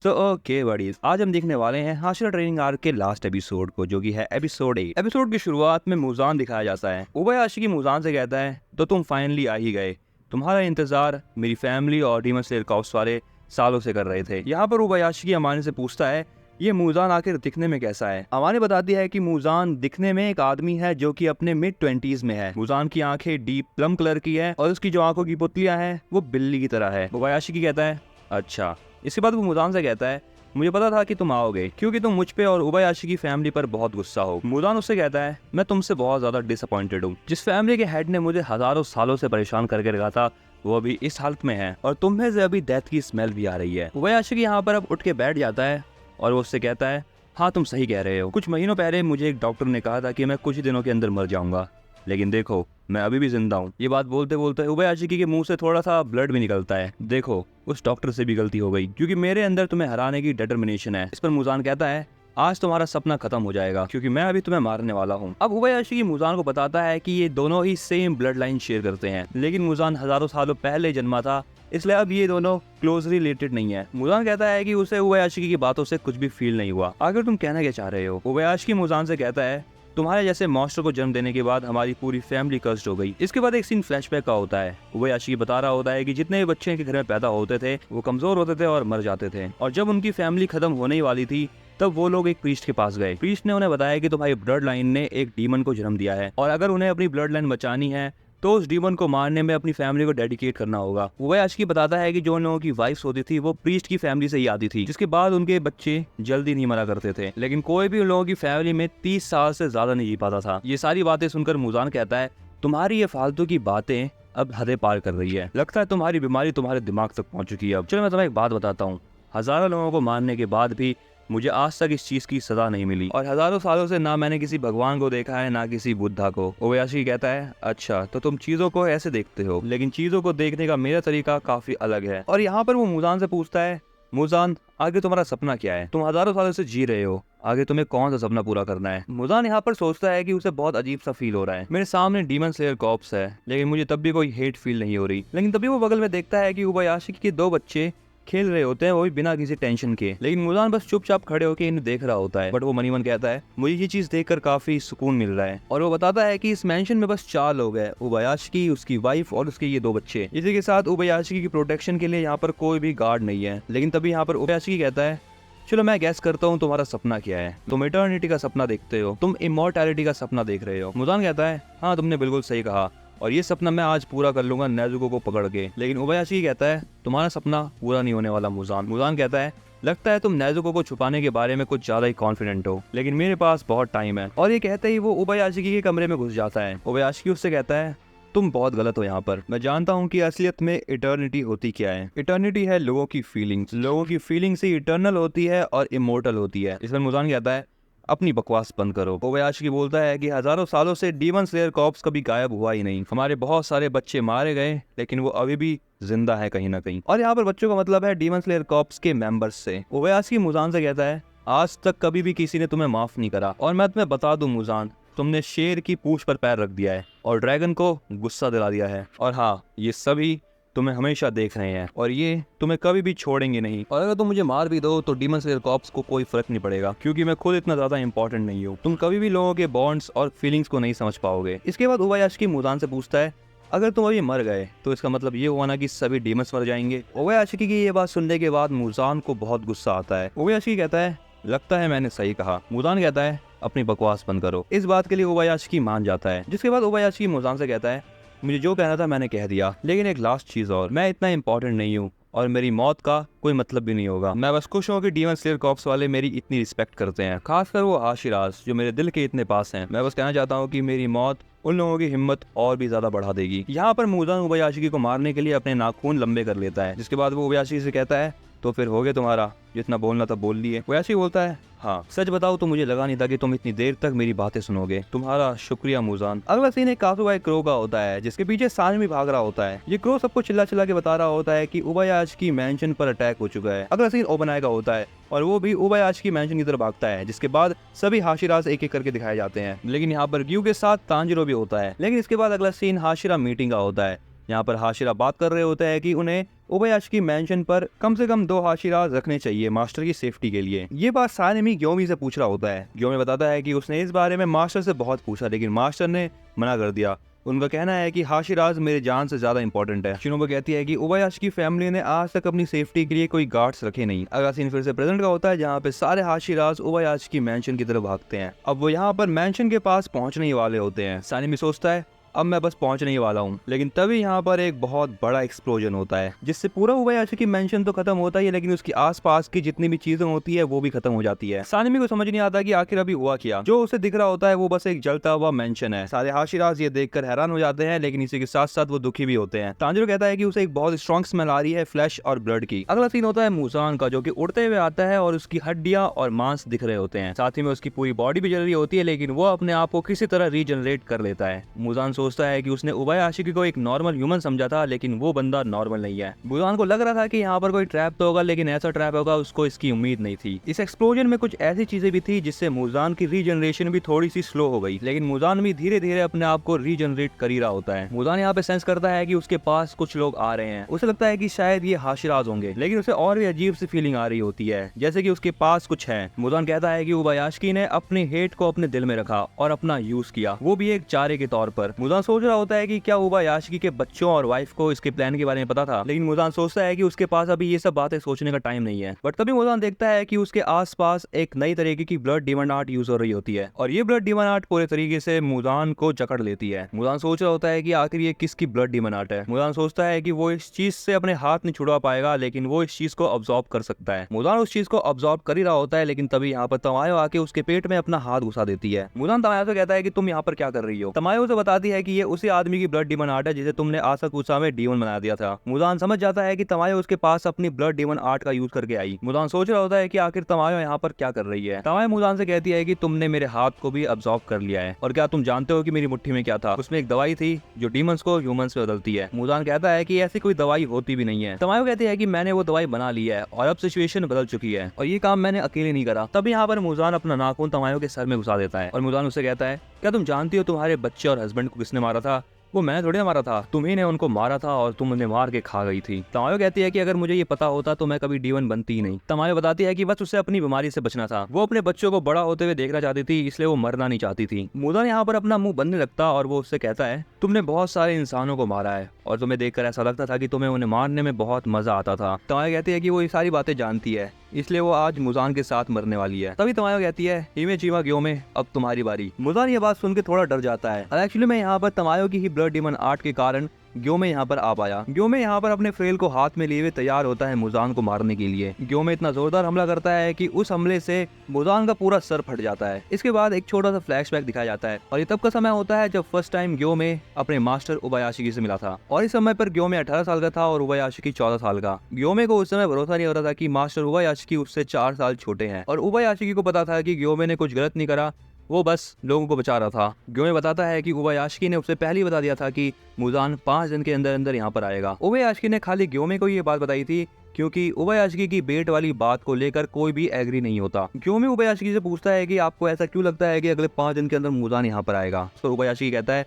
तो okay buddies, आज हम देखने वाले हैं हाशिरा ट्रेनिंग आर्क के लास्ट एपिसोड को, जो कि है एपिसोड 8। एपिसोड की शुरुआत में मुजान दिखाया जाता है। उबयाशी की मुजान से कहता है, तो तुम फाइनली आ ही गए। तुम्हारा इंतजार मेरी फैमिली और डीमन स्लेयर कॉर्प्स वाले सालों से कर रहे थे। यहाँ पर उबयाशी की अमानी से पूछता है, ये मुजान आखिर दिखने में कैसा है। अमानी बताती है कि मुजान दिखने में एक आदमी है जो कि अपने मिड-20s में है। मुजान की आंखें डीप प्लम कलर की है और उसकी जो आंखों की पुतलियां हैं वो बिल्ली की तरह है। उबयाशी की कहता है, अच्छा। इसके बाद वो मुजान से कहता है, मुझे पता था कि तुम आओगे क्योंकि तुम मुझ पे और उबयाशी की फैमिली पर बहुत गुस्सा हो। मुजान उससे कहता है, मैं तुमसे बहुत ज्यादा डिसअपॉइंटेड हूँ। जिस फैमिली के हेड ने मुझे हजारों सालों से परेशान करके रखा था वो अभी इस हालत में है और तुम्हें से अभी डेथ की स्मेल भी आ रही है। उबयाशी यहाँ पर अब उठ के बैठ जाता है और वो उससे कहता है, हाँ तुम सही कह रहे हो। कुछ महीनों पहले मुझे एक डॉक्टर ने कहा था कि मैं कुछ ही दिनों के अंदर मर जाऊंगा, लेकिन देखो मैं अभी भी जिंदा हूँ। ये बात बोलते बोलते उबयाशी के मुंह से थोड़ा सा ब्लड भी निकलता है। देखो उस डॉक्टर से भी गलती हो गई क्योंकि मेरे अंदर तुम्हें हराने की डिटर्मिनेशन है। इस पर मुजान कहता है, आज तुम्हारा सपना खत्म हो जाएगा क्योंकि मैं अभी तुम्हें मारने वाला हूँ। अब उबयाशी की मुजान को बताता है कि ये दोनों ही सेम ब्लड लाइन शेयर करते हैं, लेकिन मुजान हजारों सालों पहले जन्मा था, इसलिए अब ये दोनों क्लोजली रिलेटेड नहीं है। मुजान कहता है कि उसे उबयाशी की बातों से कुछ भी फील नहीं हुआ। आखिर तुम कहना क्या चाह रहे हो? उबयाशी मुजान से कहता है, तुम्हारे जैसे मॉन्स्टर को जन्म देने के बाद हमारी पूरी फैमिली कर्स्ड हो गई। इसके बाद एक सीन फ्लैशबैक का होता है। उबयाशी बता रहा होता है कि जितने भी बच्चे के घर में पैदा होते थे वो कमजोर होते थे और मर जाते थे, और जब उनकी फैमिली खत्म होने ही वाली थी तब वो लोग एक प्रीस्ट के पास गए। प्रीस्ट ने उन्हें बताया कि तुम्हारी ब्लड लाइन ने एक डीमन को जन्म दिया है और अगर उन्हें अपनी ब्लड लाइन बचानी है तो उस डीमन को मारने में अपनी फैमिली को डेडिकेट करना होगा। उबयाशी बताता है कि जो उन लोगों की वाइफ्स होती थी वो प्रीस्ट की फैमिली से ही आती थी, जिसके बाद उनके बच्चे जल्दी नहीं मरा करते थे, लेकिन कोई भी उन लोगों की फैमिली में 30 साल से ज्यादा नहीं जी पाता था। ये सारी बातें सुनकर मुजान कहता है, तुम्हारी ये फालतू की बातें अब हदें पार कर रही है। लगता है तुम्हारी बीमारी तुम्हारे दिमाग तक पहुंच चुकी है। अब चलो मैं तुम्हें एक बात बताता हूँ, हजारों लोगों को मारने के बाद भी मुझे आज तक इस चीज की सजा नहीं मिली और हजारों सालों से ना मैंने किसी भगवान को देखा है ना किसी बुद्धा को। उबयाशी कहता है, अच्छा तो तुम चीजों को ऐसे देखते हो, लेकिन चीजों को देखने का मेरा तरीका काफी अलग है। और यहाँ पर वो मुजान से पूछता है, मुजान आगे तुम्हारा सपना क्या है? तुम हजारों सालों से जी रहे हो, आगे तुम्हें कौन सा सपना पूरा करना है? मुजान यहाँ पर सोचता है कि उसे बहुत अजीब सा फील हो रहा है। मेरे सामने डीमन स्लेयर कॉर्प्स है, लेकिन मुझे तब भी कोई हेट फील नहीं हो रही। लेकिन तभी वो बगल में देखता है कि उबयाशी के 2 बच्चे खेल रहे होते हैं, वो भी बिना किसी टेंशन के, लेकिन मुजान बस चुपचाप खड़े होकर इन्हें देख रहा होता है। बट वो मनी मन कहता है, मुझे ये चीज देखकर काफी सुकून मिल रहा है। और वो बताता है कि इस मैंशन में बस 4 लोग हैं, उबयाशी, उसकी वाइफ और उसके ये 2 बच्चे। इसी के साथ उबयाशी की प्रोटेक्शन के लिए यहाँ पर कोई भी गार्ड नहीं है। लेकिन तभी यहाँ पर उबयाशी कहता है, चलो मैं गैस करता हूँ तुम्हारा सपना क्या है। तुम इटर्निटी का सपना देखते हो, तुम इमॉर्टैलिटी का सपना देख रहे हो। मुजान कहता है, हाँ तुमने बिल्कुल सही कहा और ये सपना मैं आज पूरा कर लूंगा नेजुको को पकड़ के। लेकिन उबयाशी कहता है, तुम्हारा सपना पूरा नहीं होने वाला मुजान। मुजान कहता है, लगता है तुम नेजुको को छुपाने के बारे में कुछ ज्यादा ही कॉन्फिडेंट हो, लेकिन मेरे पास बहुत टाइम है। और ये कहते ही वो उबयाशी के कमरे में घुस जाता है। उबयाशी उससे कहता है, तुम बहुत गलत हो यहाँ पर। मैं जानता हूँ कि असलियत में इटर्निटी होती क्या है। इटर्निटी है लोगों की फीलिंग्स। लोगों की फीलिंग्स ही इटर्नल होती है और इमोर्टल होती है। इस पर मुजान कहता है, अपनी बकवास बंद करो। उबयाशी बोलता है कि हजारों सालों से डीमन स्लेयर कॉर्प्स कभी गायब हुआ ही नहीं। हमारे बहुत सारे बच्चे मारे गए, लेकिन वो अभी भी जिंदा है कहीं ना कहीं। और यहाँ पर बच्चों का मतलब है डीमन स्लेयर कॉर्प्स के मेंबर्स से। उबयाशी मुजान से कहता है, आज तक कभी भी किसी ने तुम्हें माफ नहीं करा। और मैं तुम्हें बता दूं मुजान, तुमने शेर की पूंछ पर पैर रख दिया है और ड्रैगन को गुस्सा दिला दिया है। और हाँ, ये सभी तुम्हें हमेशा देख रहे हैं और ये तुम्हें कभी भी छोड़ेंगे नहीं। और अगर तुम मुझे मार भी दो तो डीमन स्लेयर कॉर्प्स को कोई फर्क नहीं पड़ेगा, क्योंकि मैं खुद इतना ज्यादा इंपॉर्टेंट नहीं हूँ। तुम कभी भी लोगों के बॉन्ड्स और फीलिंग्स को नहीं समझ पाओगे। इसके बाद उबयाशी मुजान से पूछता है, अगर तुम अभी मर गए तो इसका मतलब ये हुआ ना कि सभी डीमंस मर जाएंगे? उबयाशी की ये बात सुनने के बाद मुजान को बहुत गुस्सा आता है। उबयाशी कहता है, लगता है मैंने सही कहा। मुजान कहता है, अपनी बकवास बंद करो। इस बात के लिए उबयाशी मान जाता है। जिसके बाद उबयाशी मुजान से कहता है, मुझे जो कहना था मैंने कह दिया, लेकिन एक लास्ट चीज और, मैं इतना इंपॉर्टेंट नहीं हूँ और मेरी मौत का कोई मतलब भी नहीं होगा। मैं बस खुश हूँ कि डीमन स्लेयर कॉर्प्स वाले मेरी इतनी रिस्पेक्ट करते हैं, खासकर वो हाशिराज जो मेरे दिल के इतने पास हैं। मैं बस कहना चाहता हूँ कि मेरी मौत उन लोगों की हिम्मत और भी ज्यादा बढ़ा देगी। यहाँ पर मुजान उबयाशी को मारने के लिए अपने नाखून लंबे कर लेता है। जिसके बाद वो उबयाशी से कहता है, तो फिर हो गया तुम्हारा, जितना बोलना था बोल लिए। उबयाशी बोलता है, हाँ सच बताओ तो मुझे लगा नहीं था कि तुम इतनी देर तक मेरी बातें सुनोगे। तुम्हारा शुक्रिया मुजान। अगला सीन एक काफुबाई क्रो का होता है, जिसके पीछे सानवी भाग रहा होता है। ये क्रो सबको चिल्ला चिल्ला के बता रहा होता है कि उबयाशी की मैंशन पर अटैक हो चुका है। अगला सीन ओबनाई का होता है और वो भी उबयाशी की मैंशन की तरफ भागता है, जिसके बाद सभी हाशिराज एक एक करके दिखाए जाते हैं। लेकिन यहाँ पर ग्यू के साथ तांजिरो भी होता है। लेकिन इसके बाद अगला सीन हाशिरा मीटिंग का होता है। यहाँ पर हाशिरा बात कर रहे होते हैं कि उन्हें ओबायाशी मेंशन पर कम से कम 2 हाशिराज रखने चाहिए मास्टर की सेफ्टी के लिए। ये बात सानेमी ग्योमी से पूछ रहा होता है। ग्योमी बताता है कि उसने इस बारे में मास्टर से बहुत पूछा, लेकिन मास्टर ने मना कर दिया। उनका कहना है कि हाशिराज मेरे जान से ज्यादा इंपॉर्टेंट है। शिनोबु कहती है कि ओबायाशी की फैमिली ने आज तक अपनी सेफ्टी के लिए कोई गार्ड्स रखे नहीं। अगला सीन फिर से प्रेजेंट का होता है, जहाँ पे सारे हाशिराज ओबायाशी की मेंशन की तरफ भागते हैं। अब वो यहाँ पर मेंशन के पास पहुंचने ही वाले होते हैं। सानेमी सोचता है अब मैं बस पहुंचने ही वाला हूँ, लेकिन तभी यहाँ पर एक बहुत बड़ा एक्सप्लोजन होता है, जिससे पूरा ओबायाशी की मेंशन तो खत्म होता ही है, लेकिन उसकी आसपास की जितनी भी चीजें होती है वो भी खत्म हो जाती है। सानेमी को समझ नहीं आता कि आखिर अभी हुआ क्या। जो उसे दिख रहा होता है वो बस एक जलता हुआ मेंशन है। सारे हाशिराज ये देखकर हैरान हो जाते हैं, लेकिन इसी के साथ साथ वो दुखी भी होते हैं। तांजिरो कहता है कि उसे एक बहुत स्ट्रॉन्ग स्मेल आ रही है फ्लैश और ब्लड की। अगला सीन होता है मुजान का, जो कि उड़ते हुए आता है और उसकी हड्डियां और मांस दिख रहे होते हैं। साथ ही में उसकी पूरी बॉडी भी जल रही होती है, लेकिन वो अपने आप को किसी तरह रीजनरेट कर लेता है। मुजान सोचता है कि उसने ओबायाशी को एक नॉर्मल ह्यूमन समझा था, लेकिन वो बंदा नॉर्मल नहीं है। मुजान को लग रहा था कि यहाँ पर कोई ट्रैप तो होगा, लेकिन ऐसा ट्रैप होगा उसको इसकी उम्मीद नहीं थी। इस एक्सप्लोजन में कुछ ऐसी चीजें भी थी जिससे मुजान की रीजनरेशन भी थोड़ी सी स्लो हो गई, लेकिन मुजान भी धीरे धीरे अपने आप को रीजनरेट कर ही रहा होता है। मुजान यहाँ पे सेंस करता है कि उसके पास कुछ लोग आ रहे हैं। उसे लगता है कि शायद ये हाशिराज होंगे, लेकिन उसे और भी अजीब सी फीलिंग आ रही होती है, जैसे कि उसके पास कुछ है। मुजान कहता है कि ओबायाशी ने अपने हेट को अपने दिल में रखा और अपना यूज किया, वो भी एक चारे के तौर पर। मुजान सोच रहा होता है कि क्या ओबायाशी के बच्चों और वाइफ को इसके प्लान के बारे में पता था, लेकिन मुजान सोचता है कि उसके पास अभी ये सब बातें सोचने का टाइम नहीं है। बट तभी मुजान देखता है कि उसके आसपास एक नई तरीके की ब्लड डिमन आर्ट यूज हो रही होती है, और ये ब्लड डिमन आर्ट पूरे तरीके से मुजान को जकड़ लेती है। मुजान सोच रहा होता है कि आखिर ये किसकी ब्लड डिमन आर्ट है। मुजान सोचता है कि वो इस चीज से अपने हाथ नहीं छुड़वा पाएगा, लेकिन वो इस चीज को ऑब्जॉर्ब कर सकता है। मुजान उस चीज को ऑब्जॉर्ब कर ही रहा होता है, लेकिन तभी यहाँ पर तमायो आके उसके पेट में अपना हाथ घुसा देती है। मुजान तमायो से कहता है कि तुम यहाँ पर क्या कर रही हो। तमायो उसे बताती है कि ये उसी आदमी की ब्लड डिमन आर्ट है जिसे तुमने आसाकुसा में डीमन बना दिया था। मुजान समझ जाता है कि तमायो उसके पास अपनी ब्लड डिमन आर्ट का यूज करके आई। मुजान सोच रहा होता है कि आखिर तमायो यहाँ पर क्या कर रही है। तमायो मुजान से कहती है कि तुमने मेरे हाथ को भी अब्सॉर्ब कर लिया है, और क्या तुम जानते हो कि मेरी मुट्ठी में क्या था। उसमें एक दवाई थी जो डीमंस को ह्यूमंस में बदलती है। मुजान कहता है कि ऐसी कोई दवाई होती भी नहीं है। तमायो कहती है कि मैंने वो दवाई बना ली है और अब सिचुएशन बदल चुकी है, और ये काम मैंने अकेले नहीं करा। तभी यहाँ पर मुजान अपना नाखून तमायो के सर में घुसा देता है, और मुजान उससे कहता है क्या तुम जानती हो तुम्हारे बच्चे और हस्बैंड को किसने मारा था। वो मैंने थोड़ी मारा था, तुम्ही ने उनको मारा था और तुम उन्हें मार के खा गई थी। तमायो कहती है कि अगर मुझे ये पता होता तो मैं कभी डीवन बनती ही नहीं। तमायो बताती है कि बस उसे अपनी बीमारी से बचना था, वो अपने बच्चों को बड़ा होते हुए देखना चाहती थी, इसलिए वो मरना नहीं चाहती थी। मुजान यहाँ पर अपना मुंह बंद नहीं रखता और वो उससे कहता है तुमने बहुत सारे इंसानों को मारा है और तुम्हें देखकर ऐसा लगता था कि तुम्हें उन्हें मारने में बहुत मजा आता था। तमायो कहती है कि वो ये सारी बातें जानती है, इसलिए वो आज मुजान के साथ मरने वाली है। तभी तमायो कहती है हिमे चिमा ग्योमे अब तुम्हारी बारी। मुजान ये बात सुन के थोड़ा डर जाता है। एक्चुअली मैं यहाँ पर तमायो की ही ब्लड डिमन आर्ट के कारण ग्योमे यहाँ पर आ पाया। ग्योमे यहाँ पर अपने फ्रेल को हाथ में लिए हुए तैयार होता है मुजान को मारने के लिए। ग्योमे इतना जोरदार हमला करता है कि उस हमले से मुजान का पूरा सर फट जाता है। इसके बाद एक छोटा सा फ्लैशबैक दिखाया जाता है, और ये तब का समय होता है जब फर्स्ट टाइम ग्योमे अपने मास्टर ओबायाशी से मिला था, और इस समय पर ग्योमे 18 साल का था और ओबायाशी 14 साल का। ग्योमे को उस समय भरोसा नहीं हो रहा था कि मास्टर ओबायाशी उससे 4 साल छोटे हैं, और ओबायाशी को पता था कि ग्योमे ने कुछ गलत नहीं करा, वो बस लोगों को बचा रहा था। ग्योमे बताता है कि ओबायाशी ने उसे पहले ही बता दिया था कि मुजान 5 दिन के अंदर अंदर यहाँ पर आएगा। ओबायाशी ने खाली ग्योमे को ये बात बताई थी क्योंकि ओबायाशी की बेट वाली बात को लेकर कोई भी एग्री नहीं होता। ग्योमे ओबायाशी से पूछता है कि आपको ऐसा क्यों लगता है कि अगले 5 दिन के अंदर मुजान यहाँ पर आएगा। तो ओबायाशी कहता है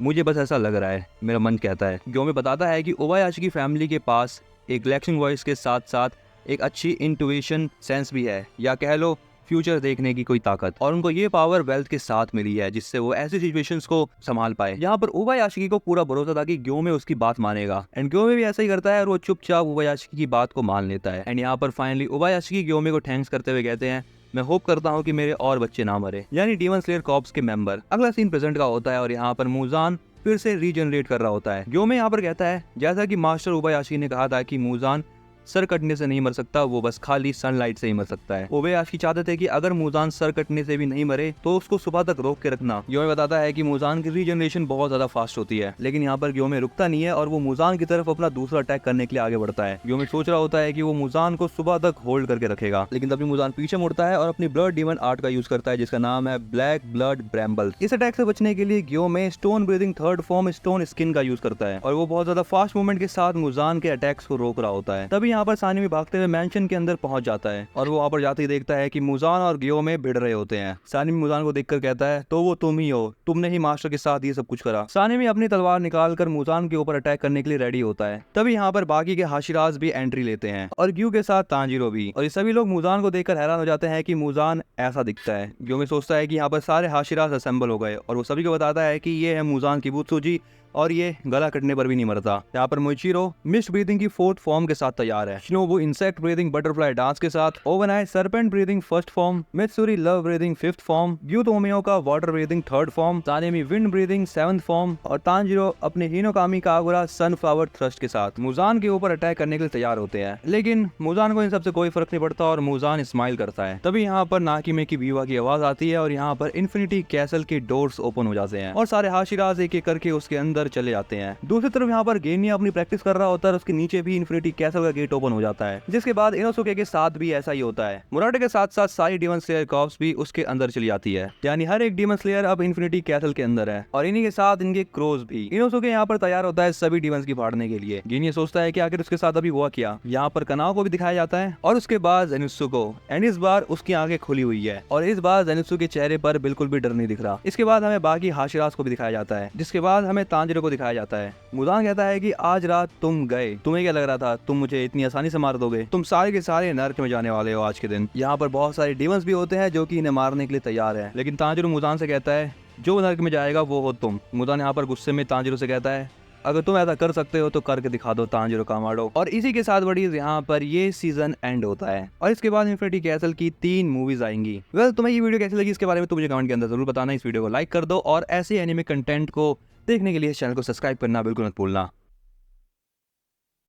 मुझे बस ऐसा लग रहा है, मेरा मन कहता है। ग्योमे बताता है कि ओबायाशी की फैमिली के पास एक रिलैक्सिंग वॉइस के साथ साथ एक अच्छी इंट्यूशन सेंस भी है, या कह लो फ्यूचर देखने की कोई ताकत, और उनको ये पावर वेल्थ के साथ मिली है जिससे वो ऐसी सिचुएशंस को संभाल पाए। यहाँ पर ओबायाशी को पूरा भरोसा था कि ग्योमे उसकी बात मानेगा, एंड ग्योमे भी ऐसा ही करता है और वो चुपचाप ओबायाशी की बात को मान लेता है। एंड यहाँ पर फाइनली ओबायाशी ग्योमे को थैंक्स करते हुए कहते हैं मैं होप करता हूँ कि मेरे और बच्चे ना मरे, यानी डीमन स्लेयर कॉर्प्स के मेंबर। अगला सीन प्रेजेंट का होता है और यहाँ पर मुजान फिर से रीजनरेट कर रहा होता है। ग्योमे यहाँ पर कहता है जैसा कि मास्टर ओबायाशी ने कहा था कि मुजान सर कटने से नहीं मर सकता, वो बस खाली सनलाइट से ही मर सकता है। ओबायाशी चाहते थे कि अगर मुजान सर कटने से भी नहीं मरे तो उसको सुबह तक रोक के रखना। ग्योमे बताता है कि मुजान की रीजनरेशन बहुत ज्यादा फास्ट होती है, लेकिन यहाँ पर ग्योमे रुकता नहीं है और वो मुजान की तरफ अपना दूसरा अटैक करने के लिए आगे बढ़ता है। ग्योमे सोच रहा होता है कि वो मुजान को सुबह तक होल्ड करके रखेगा, लेकिन तभी मुजान पीछे मुड़ता है और अपनी ब्लड डिमन आर्ट का यूज करता है जिसका नाम है ब्लैक ब्लड ब्रैम्बल। इस अटैक से बचने के लिए Gyomei stone breathing third form stone skin का यूज करता है, और वो बहुत ज्यादा फास्ट मूवमेंट के साथ मुजान के अटैक्स को रोक रहा होता है। तभी यहाँ पर सानिमी भागते हुए मेंशन के अंदर पहुंच जाता है और वो वहाँ पर जाते ही देखता है कि मुजान और गियो में भिड़ रहे होते हैं। सानिमी मुजान को देखकर कहता है तो वो तुम ही हो, तुमने ही मास्टर के साथ ये सब कुछ करा। सानिमी अपनी तलवार निकालकर मुजान के ऊपर अटैक करने के लिए रेडी होता है। तभी यहाँ पर बाकी के हाशिराज भी एंट्री लेते हैं और गियो के साथ तांजीरो भी। और ये सभी लोग मुजान को देखकर हैरान हो जाते हैं कि मुजान ऐसा दिखता है। गियो में सोचता है कि यहाँ पर सारे हाशिराज असेंबल हो गए और वो सभी को बताता है कि ये है मुजान की बुत्सुजी और ये गला कटने पर भी नहीं मरता। यहाँ पर मोइचिरो मिस्ट ब्रीदिंग की 4th फॉर्म के साथ तैयार है। Shinobu insect breathing butterfly dance के साथ, Obanai serpent breathing 1st form, Mitsuri love breathing 5th form, ग्यूतोमियो का water breathing 3rd form, Sanemi wind breathing 7th form और तांजीरो अपने हिनोकामी कागुरा सनफ्लावर थ्रस्ट के साथ मुजान के ऊपर अटैक करने के लिए तैयार होते हैं। लेकिन मुजान को इन सबसे कोई फर्क नहीं पड़ता और मुजान स्माइल करता है। तभी यहाँ पर नाकिमे की बीवा की आवाज आती है और यहाँ पर इन्फिनिटी कैसल के डोर्स ओपन हो जाते हैं और सारे हाशिराज एक एक करके उसके अंदर चले जाते हैं। दूसरी तरफ यहाँ पर गेनिया अपनी प्रैक्टिस कर रहा होता है, उसके नीचे भी इन्फिनिटी कैसल का गेट ओपन हो जाता है, जिसके बाद इनोसुके के साथ भी ऐसा ही होता है। मुराटे के साथ साथ सारी डीमन स्लेयर कॉर्प्स भी उसके अंदर चली जाती है, यानी हर एक डीमन स्लेयर अब इन्फिनिटी कैसल के अंदर है और इन्हीं के साथ इनके क्रोज भी। इनोसुके यहाँ पर तैयार होता है सभी डीमंस की फाड़ने के लिए। गेनिया सोचता है कि आखिर उसके साथ अभी हुआ क्या। यहाँ पर कनाओ को भी दिखाया जाता है और उसके बाद जेनित्सु को, एंड इस बार उसकी आंखें खुली हुई है और इस बार जेनित्सु के चेहरे पर बिल्कुल भी डर नहीं दिख रहा। इसके बाद हमें बाकी हाशिराज को भी दिखाया जाता है, जिसके बाद हमें तांजीरो को दिखाया जाता है। मुजान कहता है कि आज रात तुम गए, तुम्हें क्या लग रहा था तुम मुझे इतनी आसानी से मार दोगे? तुम सारे के सारे नर्क में जाने वाले हो आज के दिन। यहाँ पर बहुत सारे डीमंस भी होते हैं जो कि इन्हें मारने के लिए तैयार है, लेकिन तांजीरो मुजान से कहता है जो नर्क में जाएगा वो हो तुम। मुजान यहाँ पर गुस्से में तांजीरो से कहता है अगर तुम ऐसा कर सकते हो तो करके दिखा दो तांजीरो कामाडो। और इसी के साथ बड़ी यहाँ पर ये सीजन एंड होता है और इसके बाद इन्फिनिटी कैसल की 3 मूवीज आएंगी। वेल तुम्हें ये वीडियो कैसी लगी इसके बारे में तो मुझे कमेंट के अंदर जरूर बताना। इस वीडियो को लाइक कर दो और ऐसे एनिमे कंटेंट को देखने के लिए इस चैनल को सब्सक्राइब करना बिल्कुल मत भूलना।